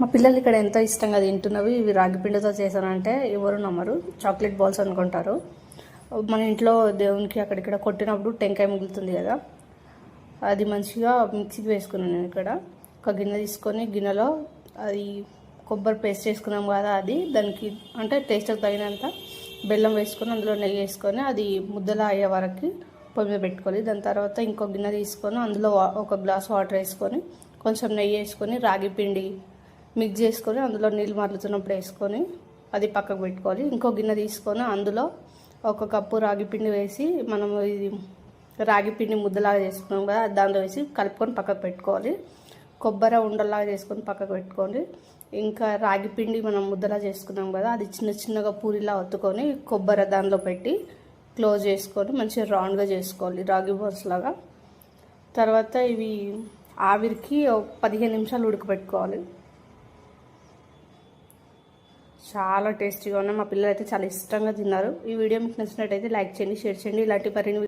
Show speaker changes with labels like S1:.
S1: మా పిల్లలు ఇక్కడ ఎంతో ఇష్టంగా తింటున్నవి ఇవి రాగి పిండితో చేశానంటే ఎవరు నమ్మరు. చాక్లెట్ బాల్స్ అనుకుంటారు. మన ఇంట్లో దేవునికి అక్కడిక్కడ కొట్టినప్పుడు టెంకాయ మిగులుతుంది కదా, అది మంచిగా మిక్సీకి వేసుకున్నాను. నేను ఇక్కడ ఒక గిన్నె తీసుకొని గిన్నెలో అది కొబ్బరి పేస్ట్ చేసుకున్నాం కదా, అది దానికి అంటే టేస్ట్కి తగినంత బెల్లం వేసుకొని అందులో నెయ్యి వేసుకొని అది ముద్దలా అయ్యే వరకు పొయ్యి మీద పెట్టుకోవాలి. దాని తర్వాత ఇంకో గిన్నె తీసుకొని అందులో ఒక గ్లాస్ వాటర్ వేసుకొని కొంచెం నెయ్యి వేసుకొని రాగి పిండి మిక్స్ చేసుకొని అందులో నీళ్ళు మరుగుతున్నప్పుడు వేసుకొని అది పక్కకు పెట్టుకోవాలి. ఇంకో గిన్నె తీసుకొని అందులో ఒక కప్పు రాగి పిండి వేసి మనం ఇది రాగి పిండి ముద్దలాగా చేసుకున్నాం కదా, దాంట్లో వేసి కలుపుకొని పక్కకు పెట్టుకోవాలి. కొబ్బరి ఉండలాగా చేసుకొని పక్కకు పెట్టుకోండి. ఇంకా రాగి పిండి మనం ముద్దలా చేసుకున్నాం కదా, అది చిన్న చిన్నగా పూరిలా ఒత్తుకొని కొబ్బరి దానిలో పెట్టి క్లోజ్ చేసుకొని మంచిగా రౌండ్గా చేసుకోవాలి రాగి బాల్స్ లాగా. తర్వాత ఇవి ఆవిరికి 15 నిమిషాలు ఉడకబెట్టుకోవాలి. చాలా టేస్టీగా ఉన్నాయి. మా పిల్లలు అయితే చాలా ఇష్టంగా తిన్నారు. ఈ వీడియో మీకు నచ్చినట్టయితే లైక్ చేయండి, షేర్ చేయండి. ఇలాంటి మరిన్ని